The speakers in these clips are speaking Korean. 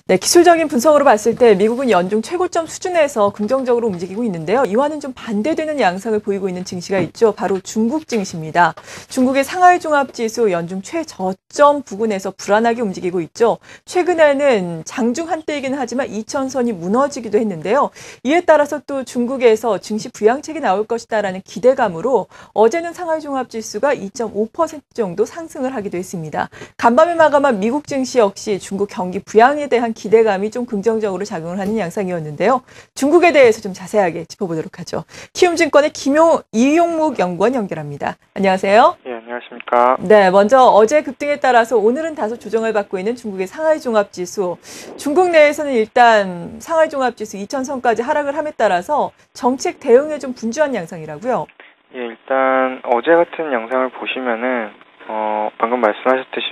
네, 기술적인 분석으로 봤을 때 미국은 연중 최고점 수준에서 긍정적으로 움직이고 있는데요. 이와는 좀 반대되는 양상을 보이고 있는 증시가 있죠. 바로 중국 증시입니다. 중국의 상하이 종합지수 연중 최저점 부근에서 불안하게 움직이고 있죠. 최근에는 장중 한때이긴 하지만 2000선이 무너지기도 했는데요. 이에 따라서 또 중국에서 증시 부양책이 나올 것이다라는 기대감으로 어제는 상하이 종합지수가 2.5% 정도 상승을 하기도 했습니다. 간밤에 마감한 미국 증시 역시 중국 경기 부양에 대한 기대감이 좀 긍정적으로 작용을 하는 양상이었는데요. 중국에 대해서 좀 자세하게 짚어보도록 하죠. 키움증권의 이용묵 연구원 연결합니다. 안녕하세요. 예, 안녕하십니까. 네, 먼저 어제 급등에 따라서 오늘은 다소 조정을 받고 있는 중국의 상하이 종합지수. 중국 내에서는 일단 상하이 종합지수 2000선까지 하락을 함에 따라서 정책 대응에 좀 분주한 양상이라고요. 예, 일단 어제 같은 영상을 보시면은 방금 말씀하셨듯이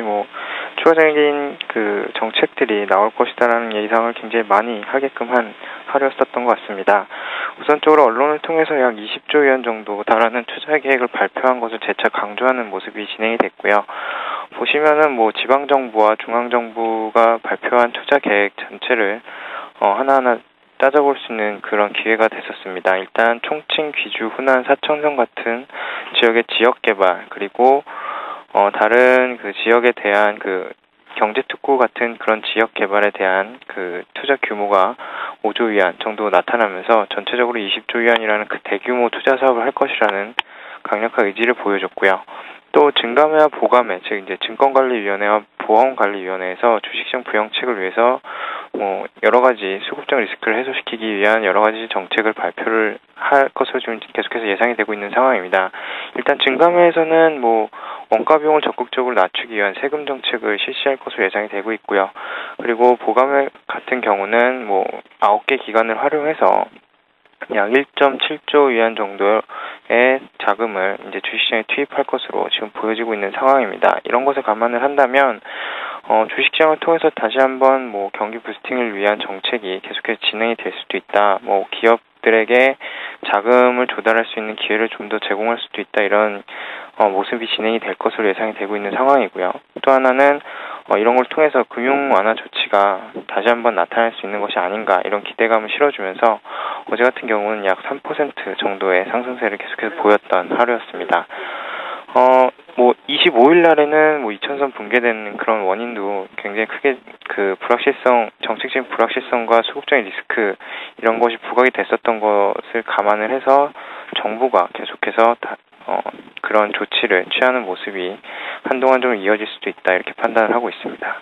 추가적인 그 정책들이 나올 것이다라는 예상을 굉장히 많이 하게끔 한 하루였었던 것 같습니다. 우선적으로 언론을 통해서 약 20조 위안 정도 달하는 투자 계획을 발표한 것을 재차 강조하는 모습이 진행이 됐고요. 보시면은 지방정부와 중앙정부가 발표한 투자 계획 전체를 하나하나 따져볼 수 있는 그런 기회가 됐었습니다. 일단 총칭, 귀주, 후난, 사천성 같은 지역의 지역 개발, 그리고 다른 그 지역에 대한 그 경제 특구 같은 그런 지역 개발에 대한 그 투자 규모가 5조 위안 정도 나타나면서 전체적으로 20조 위안이라는 그 대규모 투자 사업을 할 것이라는 강력한 의지를 보여줬고요. 또 증감회와 보감회, 즉 이제 증권관리위원회와 보험관리위원회에서 주식시장 부양책을 위해서 여러 가지 수급적 리스크를 해소시키기 위한 여러 가지 정책을 발표를 할 것으로 지금 계속해서 예상이 되고 있는 상황입니다. 일단 증감회에서는 원가 비용을 적극적으로 낮추기 위한 세금 정책을 실시할 것으로 예상이 되고 있고요. 그리고 보감회 같은 경우는 9개 기관을 활용해서 약 1.7조 위안 정도의 자금을 이제 주식시장에 투입할 것으로 지금 보여지고 있는 상황입니다. 이런 것을 감안을 한다면 주식시장을 통해서 다시 한번 경기 부스팅을 위한 정책이 계속해서 진행이 될 수도 있다. 기업들에게 자금을 조달할 수 있는 기회를 좀 더 제공할 수도 있다. 이런 모습이 진행이 될 것으로 예상이 되고 있는 상황이고요. 또 하나는 이런 걸 통해서 금융 완화 조치가 다시 한번 나타날 수 있는 것이 아닌가 이런 기대감을 실어주면서 어제 같은 경우는 약 3% 정도의 상승세를 계속해서 보였던 하루였습니다. 25일 날에는 2000선 붕괴되는 그런 원인도 굉장히 크게 그 정책적인 불확실성과 수급적인 리스크 이런 것이 부각이 됐었던 것을 감안을 해서 정부가 계속해서 그런 조치를 취하는 모습이 한동안 좀 이어질 수도 있다 이렇게 판단을 하고 있습니다.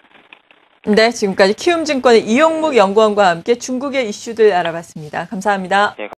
네, 지금까지 키움증권의 이용묵 연구원과 함께 중국의 이슈들 알아봤습니다. 감사합니다. 예,